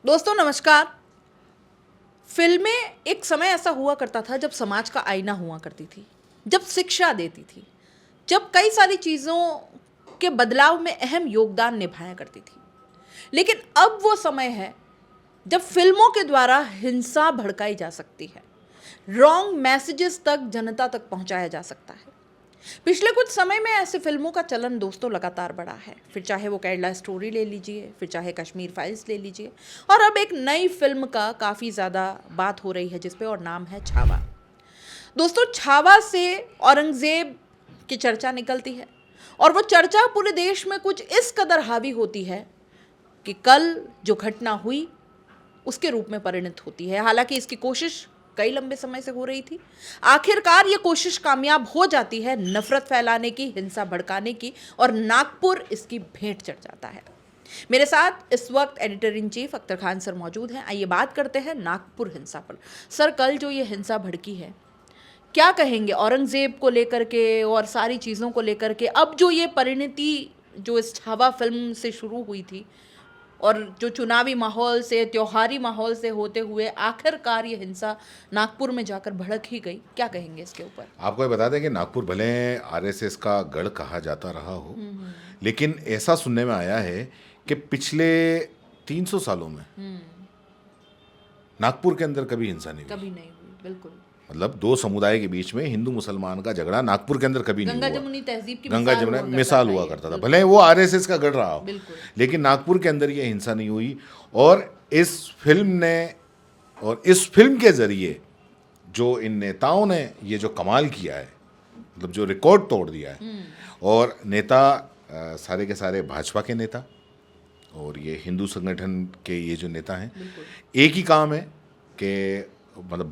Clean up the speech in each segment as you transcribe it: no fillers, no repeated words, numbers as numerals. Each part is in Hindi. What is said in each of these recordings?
दोस्तों नमस्कार। फिल्में एक समय ऐसा हुआ करता था जब समाज का आईना हुआ करती थी, जब शिक्षा देती थी, जब कई सारी चीज़ों के बदलाव में अहम योगदान निभाया करती थी। लेकिन अब वो समय है जब फिल्मों के द्वारा हिंसा भड़काई जा सकती है, रॉन्ग मैसेजेस तक जनता तक पहुंचाया जा सकता है। पिछले कुछ समय में ऐसे फिल्मों का चलन दोस्तों लगातार बढ़ा है। फिर चाहे वो केरला स्टोरी ले लीजिए, फिर चाहे कश्मीर फाइल्स ले लीजिए, और अब एक नई फिल्म का काफ़ी ज़्यादा बात हो रही है जिस पे, और नाम है छावा। दोस्तों छावा से औरंगज़ेब की चर्चा निकलती है और वो चर्चा पूरे देश में कुछ इस कदर हावी होती है कि कल जो घटना हुई उसके रूप में परिणत होती है। हालांकि इसकी कोशिश कई लंबे समय से हो रही थी। आखिरकार ये कोशिश कामयाब हो जाती है नफरत फैलाने की, हिंसा भड़काने की, और नागपुर इसकी भेंट चढ़ जाता है। मेरे साथ इस वक्त editor in chief Akhtar Khan sir मौजूद हैं। आइए बात करते हैं नागपुर हिंसा पर। सर, कल जो ये हिंसा भड़की है, क्या कहेंगे औरंगजेब को लेकर के और सारी चीज़ों को लेकर के? अब जो ये परिणति जो इस छावा फिल्म से शुरू हुई थी और जो चुनावी माहौल से, त्योहारी माहौल से होते हुए आखिरकार ये हिंसा नागपुर में जाकर भड़क ही गई, क्या कहेंगे इसके ऊपर? आपको ये बता दें कि नागपुर भले आरएसएस का गढ़ कहा जाता रहा हो, लेकिन ऐसा सुनने में आया है कि पिछले 300 सालों में नागपुर के अंदर कभी हिंसा नहीं हुई। कभी नहीं हुई, बिल्कुल। मतलब दो समुदाय के बीच में हिंदू मुसलमान का झगड़ा नागपुर के अंदर कभी नहीं गंगा हुआ। जमुनी तहजीब की गंगा जमुना मिसाल हुआ करता था, बिल्कुल। भले वो आरएसएस का गढ़ रहा हो, बिल्कुल। लेकिन नागपुर के अंदर ये हिंसा नहीं हुई। और इस फिल्म के जरिए जो इन नेताओं ने ये जो कमाल किया है, मतलब जो रिकॉर्ड तोड़ दिया है, और नेता सारे के सारे भाजपा के नेता और ये हिंदू संगठन के ये जो नेता हैं, एक ही काम है कि मतलब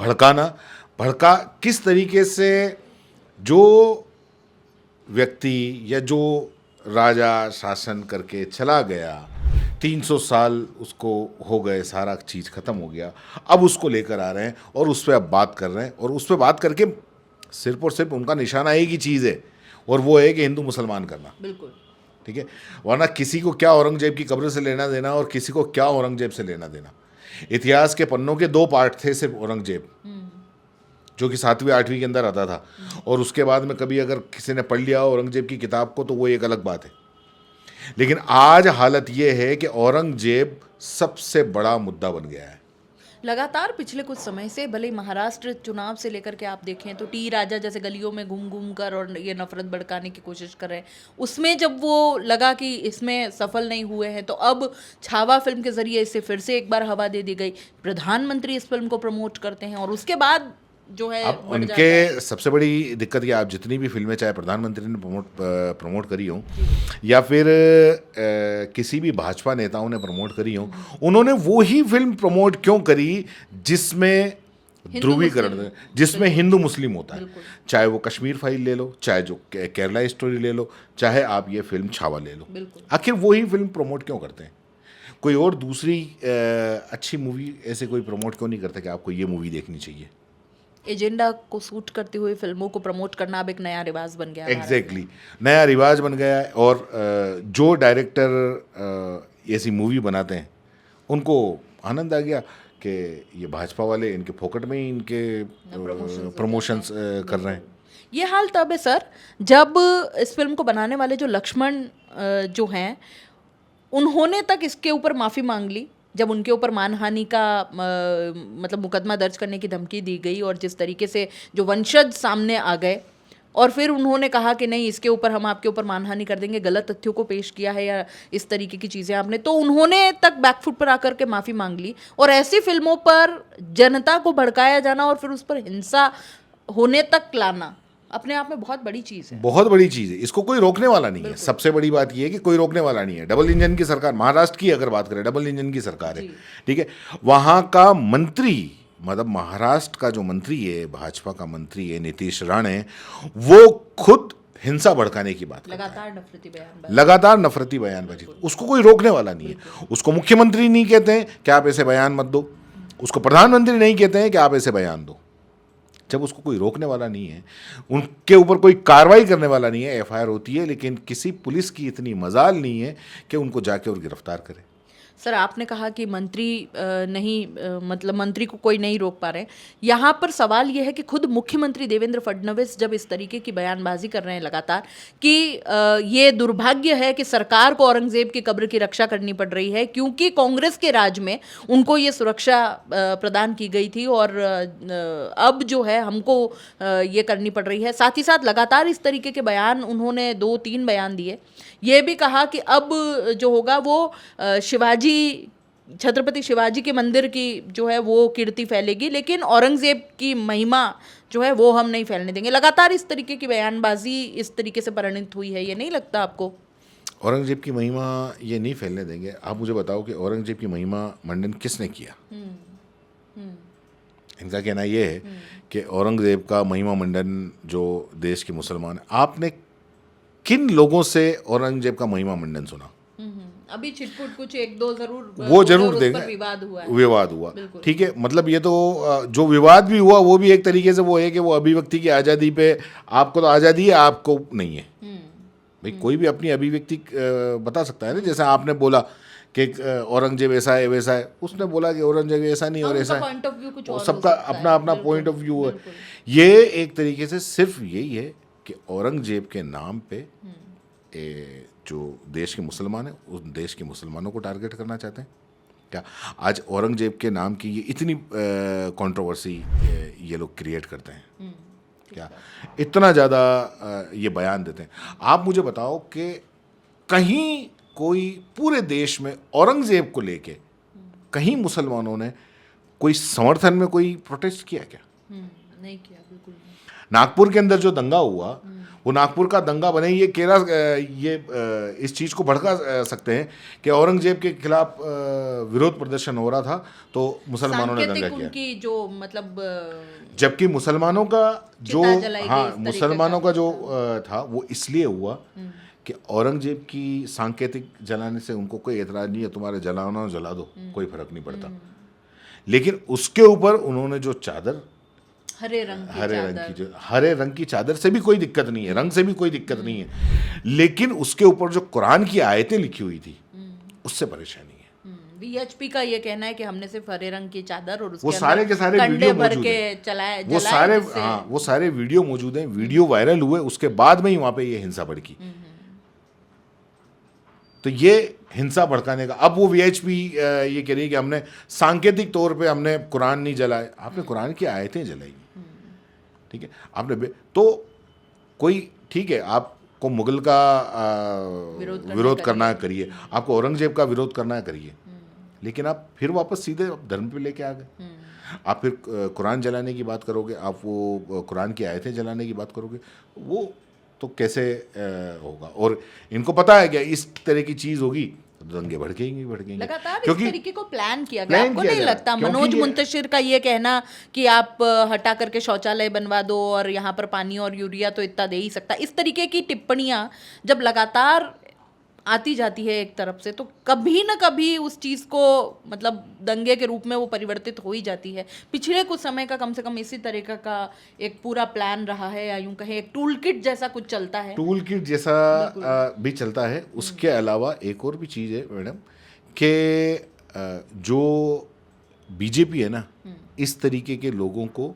भड़का किस तरीके से जो व्यक्ति या जो राजा शासन करके चला गया, 300 साल उसको हो गए, सारा चीज़ ख़त्म हो गया, अब उसको लेकर आ रहे हैं और उस पर अब बात कर रहे हैं। और उस पर बात करके सिर्फ और सिर्फ उनका निशाना एक ही चीज़ है, और वो है कि हिंदू मुसलमान करना। बिल्कुल। ठीक है, वरना किसी को क्या औरंगजेब की कब्र से लेना देना और किसी को क्या औरंगजेब से लेना देना। इतिहास के पन्नों के दो पार्ट थे सिर्फ, औरंगजेब जो कि 7वीं 8वीं के अंदर आता था, और उसके बाद में कभी अगर किसी ने पढ़ लिया औरंगजेब की किताब को तो वो एक अलग बात है। लेकिन आज हालत ये है कि औरंगजेब सबसे बड़ा मुद्दा बन गया है। लगातार पिछले कुछ समय से, भले ही महाराष्ट्र चुनाव से लेकर के आप देखें तो टी राजा जैसे गलियों में घूम घूम कर और ये नफरत भड़काने की कोशिश कर रहे हैं, उसमें जब वो लगा कि इसमें सफल नहीं हुए हैं तो अब छावा फिल्म के जरिए इसे फिर से एक बार हवा दे दी गई। प्रधानमंत्री इस फिल्म को प्रमोट करते हैं और उसके बाद जो है अब बढ़ जाता उनके है। सबसे बड़ी दिक्कत ये, आप जितनी भी फिल्में चाहे प्रधानमंत्री ने प्रमोट करी हों या फिर किसी भी भाजपा नेताओं ने प्रमोट करी हों, उन्होंने वो ही फिल्म प्रमोट क्यों करी जिसमें ध्रुवीकरण, जिसमें हिंदू मुस्लिम होता है। चाहे वो कश्मीर फाइल ले लो, चाहे जो केरला स्टोरी ले लो, चाहे आप ये फिल्म छावा ले लो, आखिर वही फिल्म प्रमोट क्यों करते हैं? कोई और दूसरी अच्छी मूवी ऐसे कोई प्रमोट क्यों नहीं करता कि आपको ये मूवी देखनी चाहिए? एजेंडा को सूट करती हुई फिल्मों को प्रमोट करना अब एक नया रिवाज बन गया है। एग्जैक्टली, नया रिवाज बन गया है। और जो डायरेक्टर ऐसी मूवी बनाते हैं उनको आनंद आ गया कि ये भाजपा वाले इनके फोकट में ही इनके प्रमोशंस कर रहे हैं। ये हाल तब है सर जब इस फिल्म को बनाने वाले जो लक्ष्मण जो हैं, उन्होंने तक इसके ऊपर माफ़ी मांग ली जब उनके ऊपर मानहानि का मतलब मुकदमा दर्ज करने की धमकी दी गई, और जिस तरीके से जो वंशज सामने आ गए और फिर उन्होंने कहा कि नहीं, इसके ऊपर हम आपके ऊपर मानहानि कर देंगे, गलत तथ्यों को पेश किया है या इस तरीके की चीज़ें आपने, तो उन्होंने तक बैकफुट पर आकर के माफ़ी मांग ली। और ऐसी फिल्मों पर जनता को भड़काया जाना और फिर उस पर हिंसा होने तक लाना अपने आप में बहुत बड़ी चीज़ है। बहुत बड़ी चीज़ है, इसको कोई रोकने वाला नहीं है। सबसे बड़ी बात यह है कि कोई रोकने वाला नहीं है। डबल इंजन की सरकार, महाराष्ट्र की अगर बात करें, डबल इंजन की सरकार है, ठीक है। वहाँ का मंत्री, मतलब महाराष्ट्र का जो मंत्री है, भाजपा का मंत्री है नीतीश राणे, वो खुद हिंसा भड़काने की बात लगातार नफरती बयानबाजी, उसको कोई रोकने वाला नहीं है। उसको मुख्यमंत्री नहीं कहते हैं कि आप ऐसे बयान मत दो, उसको प्रधानमंत्री नहीं कहते हैं कि आप ऐसे बयान दो। जब उसको कोई रोकने वाला नहीं है, उनके ऊपर कोई कार्रवाई करने वाला नहीं है, एफआईआर होती है, लेकिन किसी पुलिस की इतनी मजाल नहीं है कि उनको जाके और गिरफ्तार करे। सर आपने कहा कि मंत्री मतलब मंत्री को कोई नहीं रोक पा रहे हैं। यहाँ पर सवाल ये है कि खुद मुख्यमंत्री देवेंद्र फडणवीस जब इस तरीके की बयानबाजी कर रहे हैं लगातार कि ये दुर्भाग्य है कि सरकार को औरंगजेब की कब्र की रक्षा करनी पड़ रही है क्योंकि कांग्रेस के राज में उनको ये सुरक्षा प्रदान की गई थी और अब जो है हमको ये करनी पड़ रही है। साथ ही साथ लगातार इस तरीके के बयान उन्होंने 2-3 बयान दिए। ये भी कहा कि अब जो होगा वो छत्रपति शिवाजी के मंदिर की जो है वो कीर्ति फैलेगी, लेकिन औरंगजेब की महिमा जो है वो हम नहीं फैलने देंगे। लगातार इस तरीके की बयानबाजी इस तरीके से परिणित हुई है, ये नहीं लगता आपको? औरंगजेब की महिमा ये नहीं फैलने देंगे। आप मुझे बताओ कि औरंगजेब की महिमा मंडन किसने किया? इनका कहना ये है कि औरंगजेब का महिमा मंडन जो देश के मुसलमान, आपने किन लोगों से औरंगजेब का महिमा मंडन सुना? अभी छिटपुट कुछ 1-2 जरूर वो जरूर देंगे, विवाद हुआ है। विवाद हुआ, ठीक है। मतलब ये तो जो विवाद भी हुआ वो भी एक तरीके से वो है कि वो अभिव्यक्ति की आज़ादी पे, आपको तो आज़ादी है, आपको नहीं है। भाई कोई भी अपनी अभिव्यक्ति बता सकता है ना। जैसे आपने बोला कि औरंगजेब ऐसा है वैसा है, उसने बोला कि औरंगजेब ऐसा नहीं और ऐसा है। सबका अपना अपना पॉइंट ऑफ व्यू है। ये एक तरीके से सिर्फ यही है कि औरंगजेब के नाम पे जो देश के मुसलमान हैं उस देश के मुसलमानों को टारगेट करना चाहते हैं क्या? आज औरंगजेब के नाम की ये इतनी कंट्रोवर्सी ये लोग क्रिएट करते हैं क्या? इतना ज़्यादा ये बयान देते हैं। आप मुझे बताओ कि कहीं कोई पूरे देश में औरंगजेब को लेके कहीं मुसलमानों ने कोई समर्थन में कोई प्रोटेस्ट किया क्या? नहीं किया, बिल्कुल नहीं। नागपुर के अंदर जो दंगा हुआ वो नागपुर का दंगा बने ये इस चीज़ को भड़का सकते हैं कि औरंगजेब के खिलाफ विरोध प्रदर्शन हो रहा था तो मुसलमानों ने दंगा किया। उनकी जो मतलब जबकि मुसलमानों का जो मुसलमानों का जो था था वो इसलिए हुआ कि औरंगजेब की सांकेतिक जलाने से उनको कोई एतराज नहीं है, तुम्हारे जलाना जला दो, कोई फर्क नहीं पड़ता। लेकिन उसके ऊपर उन्होंने जो चादर हरे रंग की चादर से भी कोई दिक्कत नहीं है, रंग से भी कोई दिक्कत नहीं है, लेकिन उसके ऊपर जो कुरान की आयतें लिखी हुई थी उससे परेशानी है। वीएचपी का ये कहना है कि हमने सिर्फ हरे रंग की चादर और उसके वो सारे के सारे वीडियो मौजूद हैं, वो सारे वीडियो मौजूद हैं, वीडियो वायरल हुए, उसके बाद में ही वहां पे ये हिंसा भड़की। तो ये हिंसा भड़काने का, अब वो वीएचपी ये कह रही है कि हमने सांकेतिक तौर पे हमने कुरान नहीं जलाए। आपने कुरान की आयतें जलाई, ठीक है। आपने तो कोई ठीक है, आपको मुगल का विरोध करना है करिए, आपको औरंगजेब का विरोध करना है करिए, लेकिन आप फिर वापस सीधे धर्म पे लेके आ गए। आप फिर कुरान जलाने की बात करोगे, आप वो कुरान की आयतें जलाने की बात करोगे, वो तो कैसे होगा? और इनको पता है क्या इस तरह की चीज़ होगी तो दंगे भड़केंगे लगातार इस तरीके को प्लान किया गया। आपको नहीं लगता मनोज मुंतशिर का ये कहना कि आप हटा करके शौचालय बनवा दो और यहाँ पर पानी और यूरिया तो इतना दे ही सकता, इस तरीके की टिप्पणियां जब लगातार आती जाती है एक तरफ से, तो कभी ना कभी उस चीज़ को मतलब दंगे के रूप में वो परिवर्तित हो ही जाती है। पिछले कुछ समय का कम से कम इसी तरीके का एक पूरा प्लान रहा है, या यूं कहें एक टूल किट जैसा कुछ चलता है। टूल किट जैसा भी चलता है। उसके अलावा एक और भी चीज़ है मैडम कि जो बीजेपी है ना, इस तरीके के लोगों को,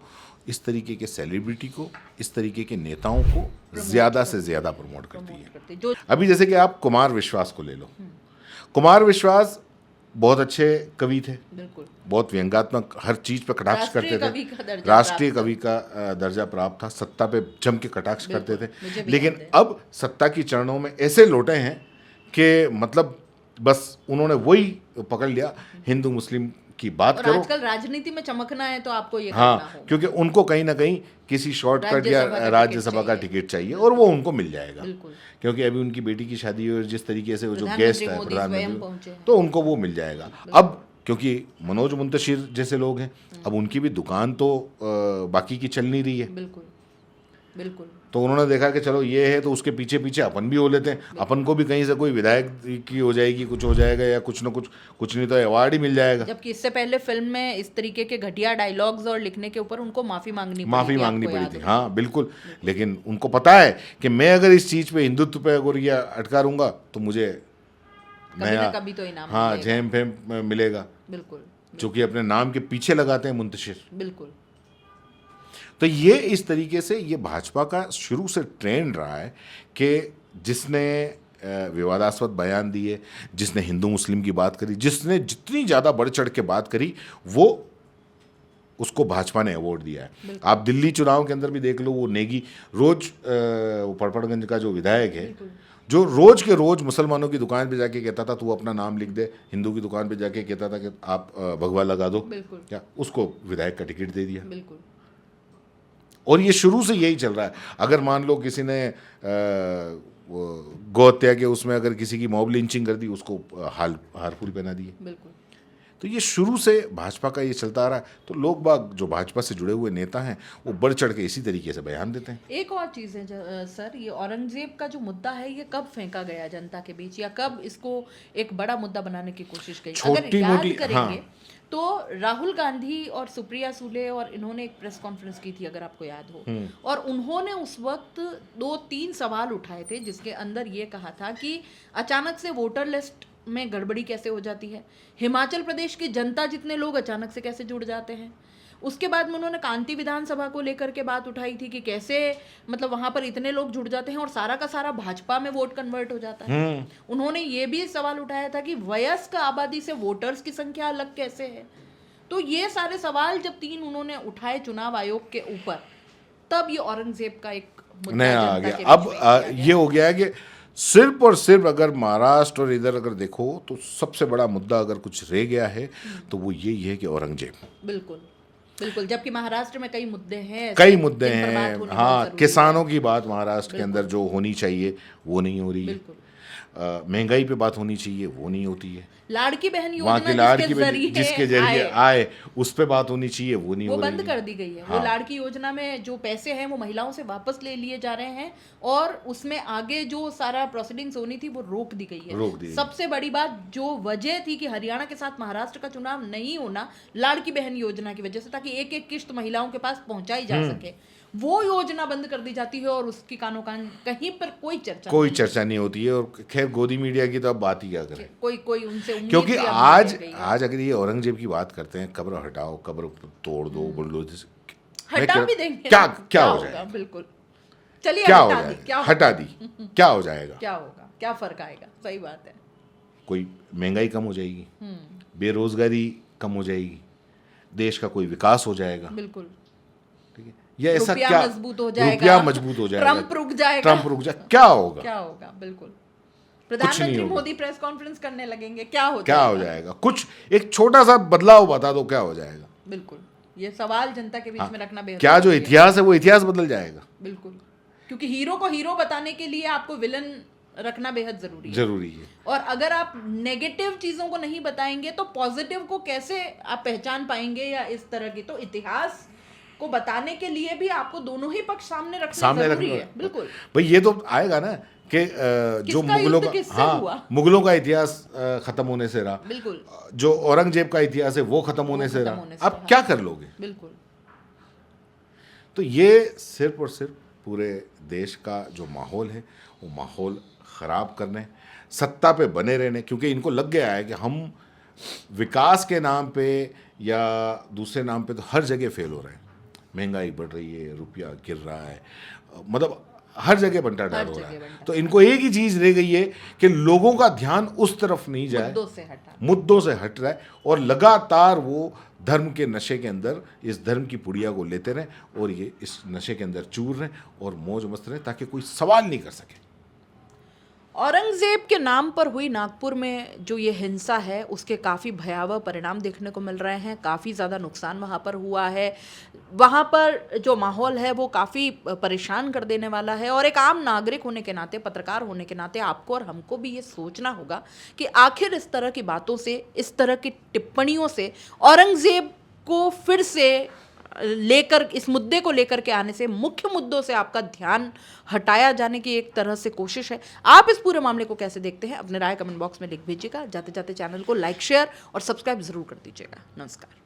इस तरीके के सेलिब्रिटी को, इस तरीके के नेताओं को ज़्यादा से ज़्यादा प्रमोट करती है। अभी जैसे कि आप कुमार विश्वास को ले लो। कुमार विश्वास बहुत अच्छे कवि थे, बहुत व्यंग्यात्मक, हर चीज़ पे कटाक्ष करते थे, राष्ट्रीय कवि का दर्जा प्राप्त था, सत्ता पे जम के कटाक्ष करते थे। लेकिन अब सत्ता की चरणों में ऐसे लौटे हैं कि मतलब बस उन्होंने वही पकड़ लिया, हिंदू मुस्लिम की बात करो। आजकल राजनीति में चमकना है तो आपको ये हाँ, करना होगा। क्योंकि उनको कहीं ना कहीं किसी शॉर्टकट या राज्यसभा का टिकट चाहिए और वो उनको मिल जाएगा, क्योंकि अभी उनकी बेटी की शादी और जिस तरीके से वो जो गेस्ट है प्रधानमंत्री, तो उनको वो मिल जाएगा। अब क्योंकि मनोज मुंतशिर जैसे लोग हैं, अब उनकी भी दुकान तो बाकी की चल नहीं रही है, बिल्कुल। तो उन्होंने देखा कि चलो ये है तो उसके पीछे पीछे अपन भी हो लेते हैं, अपन को भी कहीं से कोई विधायक की हो जाएगी, कुछ हो जाएगा, या कुछ ना कुछ नहीं तो अवार्ड ही मिल जाएगा। जबकि इससे पहले फिल्म में इस तरीके के घटिया डायलॉग्स और लिखने के ऊपर उनको माफ़ी मांगनी पड़ी थी। हाँ बिल्कुल। लेकिन उनको पता है कि मैं अगर इस चीज़ पे, हिंदुत्व पे अगर ये अटका रहूँगा तो मुझे कभी ना कभी तो इनाम हाँ, मिलेगा। झेम फेम मिलेगा, बिल्कुल जो कि अपने नाम के पीछे लगाते हैं मुंतशिर। बिल्कुल। तो ये इस तरीके से ये भाजपा का शुरू से ट्रेंड रहा है कि जिसने विवादास्पद बयान दिए, जिसने हिंदू मुस्लिम की बात करी, जिसने जितनी ज़्यादा बढ़ चढ़ के बात करी, वो उसको भाजपा ने अवार्ड दिया है। आप दिल्ली चुनाव के अंदर भी देख लो, वो नेगी रोज वो पड़पड़गंज का जो विधायक है, जो रोज के रोज मुसलमानों की दुकान पे जाके कहता था तू अपना नाम लिख दे, हिंदू की दुकान पे जाके कहता था कि आप भगवा लगा दो, बिल्कुल क्या उसको विधायक का टिकट दे दिया। बिल्कुल। और ये शुरू से यही चल रहा है। अगर मान लो किसी ने गौ हत्या के उसमें अगर किसी की मॉब लिंचिंग कर दी, उसको हारफूल पहना दिए। बिल्कुल। तो ये शुरू से भाजपा का ये चलता आ रहा है। तो लोग बाग जो भाजपा से जुड़े हुए नेता हैं, वो बढ़ चढ़ के इसी तरीके से बयान देते हैं। एक और चीज़ है सर, ये औरंगजेब का जो मुद्दा है, ये कब फेंका गया जनता के बीच, या कब इसको एक बड़ा मुद्दा बनाने की कोशिश की? अगर याद करेंगे हाँ। तो राहुल गांधी और सुप्रिया सुले और इन्होंने एक प्रेस कॉन्फ्रेंस की थी, अगर आपको याद हो, और उन्होंने उस वक्त 2-3 सवाल उठाए थे, जिसके अंदर ये कहा था कि अचानक से वोटर लिस्ट में गड़बड़ी कैसे हो जाती है, हिमाचल प्रदेश की जनता जितने लोग अचानक से कैसे जुड़ जाते हैं। उसके बाद में उन्होंने कांति विधानसभा को लेकर के बात उठाई थी कि कैसे मतलब वहां पर इतने लोग जुड़ जाते हैं और सारा का सारा भाजपा में वोट कन्वर्ट हो जाता है। उन्होंने ये भी सवाल उठाया था कि वयस्क आबादी से वोटर्स की संख्या अलग कैसे है। तो ये सारे सवाल जब 3 उन्होंने उठाए चुनाव आयोग के ऊपर, तब ये औरंगजेब का एक मुद्दा नया आ जनता गया। के अब बीच में किया गया। ये हो गया है कि सिर्फ और सिर्फ अगर महाराष्ट्र और इधर अगर देखो तो सबसे बड़ा मुद्दा अगर कुछ रह गया है तो वो यही है कि औरंगजेब। बिल्कुल बिल्कुल। जबकि महाराष्ट्र में कई मुद्दे हैं, कई मुद्दे जिन पर बात हैं। होनी बहुत हाँ, जरूरी किसानों है। की बात महाराष्ट्र के अंदर जो होनी चाहिए वो नहीं हो रही है। बिल्कुल। महंगाई पे बात होनी चाहिए वो नहीं होती है। लाड़की बहन वहाँ की योजना लाड़की बहन जिसके जरिए आए उस पे बात होनी चाहिए वो नहीं वो हो रही बंद है। कर दी गई है। वो लाड़की योजना में जो पैसे हैं वो महिलाओं से वापस ले लिए जा रहे हैं, और उसमें आगे जो सारा प्रोसीडिंग्स होनी थी वो रोक दी गई है। रोक दी गई। सबसे बड़ी बात जो वजह थी कि हरियाणा के साथ महाराष्ट्र का चुनाव नहीं होना, लाड़की बहन योजना की वजह से, ताकि एक एक किश्त महिलाओं के पास पहुंचाई जा सके, वो योजना बंद कर दी जाती है और उसकी कानो कान कहीं पर कोई चर्चा नहीं होती है। और खैर गोदी मीडिया की तो अब बात ही क्या करें, कोई उनसे उम्मीद क्योंकि भी अब नहीं आज रह गई है। आज अगर ये औरंगजेब की बात करते हैं, कब्र हटाओ, कब्र तोड़ दो, बुलडोजर से, हटा भी देंगे, क्या हो होगा? जाएगा? बिल्कुल। चलिए क्या हो हटा दी, जाएगा? क्या हटा दी, क्या हो जाएगा? क्या होगा? क्या फर्क आएगा? सही बात है। कोई महंगाई कम हो जाएगी, बेरोजगारी कम हो जाएगी, देश का कोई विकास हो जाएगा, बिल्कुल। ठीक है? या ऐसा रुपया क्या मजबूत हो जाएगा, रुपया मजबूत हो जाएगा, ट्रम्प रुक जाएगा, क्या होगा? क्या होगा? बिल्कुल। नहीं प्रधानमंत्री होगा। मोदी प्रेस कॉन्फ्रेंस करने लगेंगे, क्या हो जाएगा? कुछ एक छोटा सा बदलाव बता दो, क्या हो जाएगा? बिल्कुल। ये सवाल जनता के बीच में रखना बेहद क्या जो जरूरी है। इतिहास है वो इतिहास बदल जाएगा? बिल्कुल। क्योंकि हीरो को हीरो बताने के लिए आपको विलन रखना बेहद जरूरी है। और अगर आप नेगेटिव चीजों को नहीं बताएंगे तो पॉजिटिव को कैसे आप पहचान पाएंगे, या इस तरह की। तो इतिहास को बताने के लिए भी आपको दोनों ही पक्ष सामने रखना जरूरी है। बिल्कुल भाई, ये तो आएगा ना कि जो मुगलों का इतिहास खत्म होने से रहा, बिल्कुल, जो औरंगजेब का इतिहास है वो खत्म होने से रहा, अब क्या कर लोगे? बिल्कुल। तो ये सिर्फ और सिर्फ पूरे देश का जो माहौल है वो माहौल ख़राब करने, सत्ता पे बने रहने, क्योंकि इनको लग गया है कि हम विकास के नाम पे या दूसरे नाम पे तो हर जगह फेल हो रहे हैं। महंगाई बढ़ रही है, रुपया गिर रहा है, मतलब हर जगह बंटा डाल हो रहा है। तो इनको एक ही चीज़ रह गई है कि लोगों का ध्यान उस तरफ नहीं जाए, मुद्दों से हट रहा है, और लगातार वो धर्म के नशे के अंदर इस धर्म की पुड़िया को लेते रहें और ये इस नशे के अंदर चूर रहें और मौज मस्त रहें, ताकि कोई सवाल नहीं कर सके। औरंगजेब के नाम पर हुई नागपुर में जो ये हिंसा है, उसके काफ़ी भयावह परिणाम देखने को मिल रहे हैं। काफ़ी ज़्यादा नुकसान वहाँ पर हुआ है। वहाँ पर जो माहौल है वो काफ़ी परेशान कर देने वाला है। और एक आम नागरिक होने के नाते, पत्रकार होने के नाते, आपको और हमको भी ये सोचना होगा कि आखिर इस तरह की बातों से, इस तरह की टिप्पणियों से औरंगजेब को फिर से लेकर, इस मुद्दे को लेकर के आने से, मुख्य मुद्दों से आपका ध्यान हटाया जाने की एक तरह से कोशिश है। आप इस पूरे मामले को कैसे देखते हैं? अपने राय कमेंट बॉक्स में लिख भेजिएगा। जाते जाते चैनल को लाइक, शेयर और सब्सक्राइब जरूर कर दीजिएगा। नमस्कार।